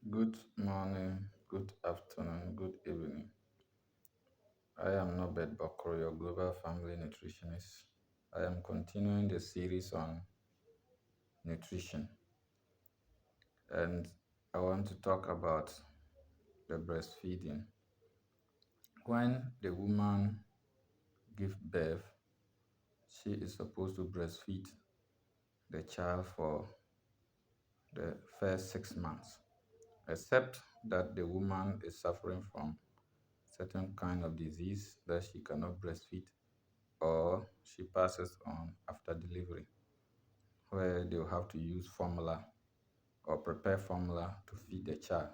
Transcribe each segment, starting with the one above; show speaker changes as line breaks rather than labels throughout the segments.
Good morning, good afternoon, good evening. I am Norbert Bakro, your global family nutritionist. I am continuing the series on nutrition, and I want to talk about the breastfeeding. When the woman gives birth, she is supposed to breastfeed the child for the first 6 months, except that the woman is suffering from certain kind of disease that she cannot breastfeed or she passes on after delivery, where they'll have to use formula or prepare formula to feed the child.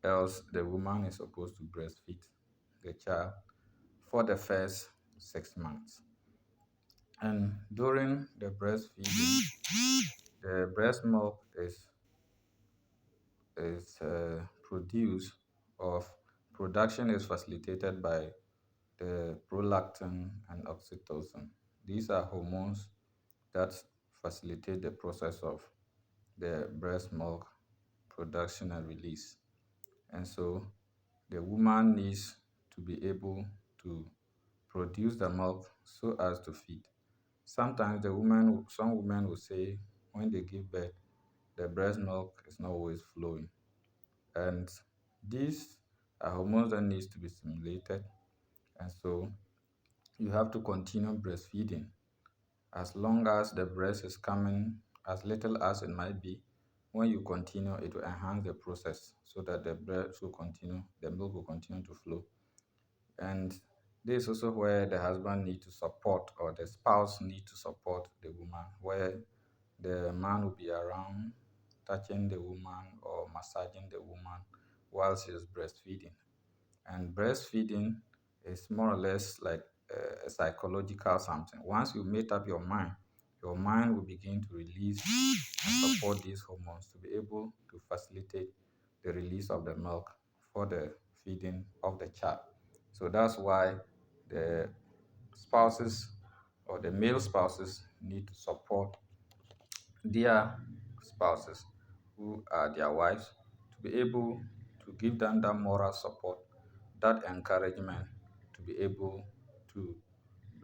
Else, the woman is supposed to breastfeed the child for the first 6 months. And during the breastfeeding, the breast milk is produced of production is facilitated by the prolactin and oxytocin. These are hormones that facilitate the process of the breast milk production and release. And so the woman needs to be able to produce the milk so as to feed. Sometimes some women will say when they give birth, the breast milk is not always flowing. And these are hormones that needs to be stimulated. And so you have to continue breastfeeding as long as the breast is coming, as little as it might be. When you continue, it will enhance the process so that the milk will continue to flow. And this is also where the husband need to support, or the spouse need to support the woman, where the man will be around touching the woman or massaging the woman while she is breastfeeding. And breastfeeding is more or less like a psychological something. Once you make up your mind will begin to release and support these hormones to be able to facilitate the release of the milk for the feeding of the child. So that's why the spouses or the male spouses need to support their spouses, who are their wives, to be able to give them that moral support, that encouragement to be able to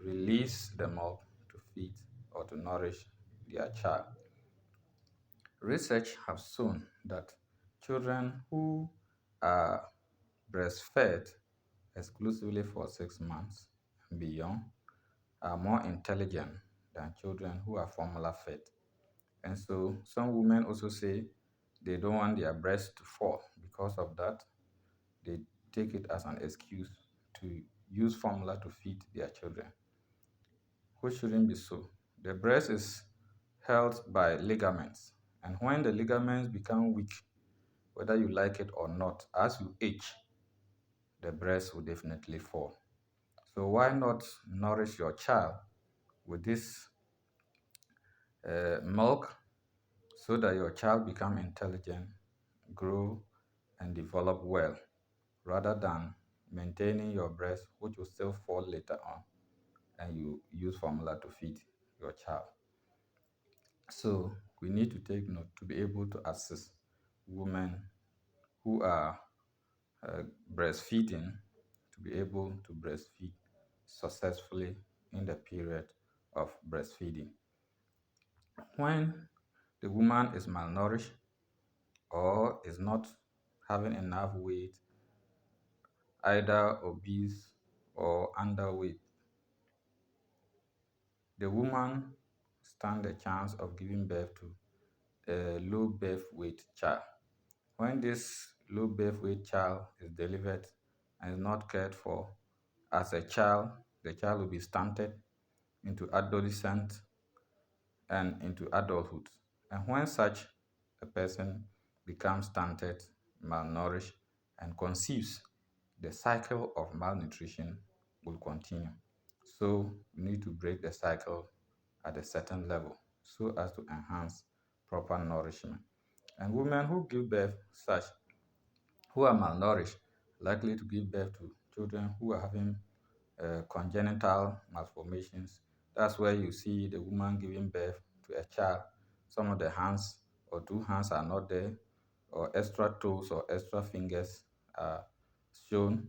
release the milk to feed or to nourish their child. Research have shown that children who are breastfed exclusively for 6 months and beyond are more intelligent than children who are formula fed. And so some women also say they don't want their breast to fall. Because of that, they take it as an excuse to use formula to feed their children, which shouldn't be so. The breast is held by ligaments, and when the ligaments become weak, whether you like it or not, as you age, the breast will definitely fall. So why not nourish your child with this milk so that your child become intelligent, grow, and develop well, rather than maintaining your breast, which will still fall later on, and you use formula to feed your child. So we need to take note to be able to assist women who are breastfeeding to be able to breastfeed successfully in the period of breastfeeding. When the woman is malnourished or is not having enough weight, either obese or underweight, the woman stands a chance of giving birth to a low birth weight child. When this low birth weight child is delivered and is not cared for as a child, the child will be stunted into adolescent and into adulthood. And when such a person becomes stunted, malnourished, and conceives, the cycle of malnutrition will continue. So we need to break the cycle at a certain level so as to enhance proper nourishment. And women who give birth such, who are malnourished, likely to give birth to children who are having congenital malformations. That's where you see the woman giving birth to a child. Some of the hands or two hands are not there, or extra toes or extra fingers are shown,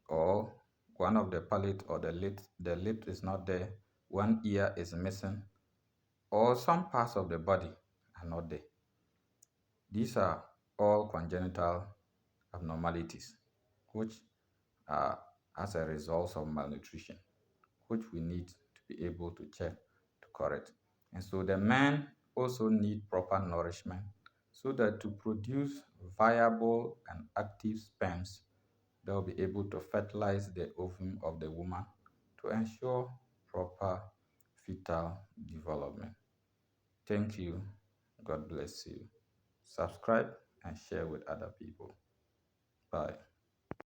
or one of the palate or the lip is not there, one ear is missing, or some parts of the body are not there. These are all congenital abnormalities which are as a result of malnutrition, which we need to be able to check to correct. And so the men also need proper nourishment so that to produce viable and active sperms, they'll be able to fertilize the ovum of the woman to ensure proper fetal development. Thank you. God bless you. Subscribe and share with other people. Bye.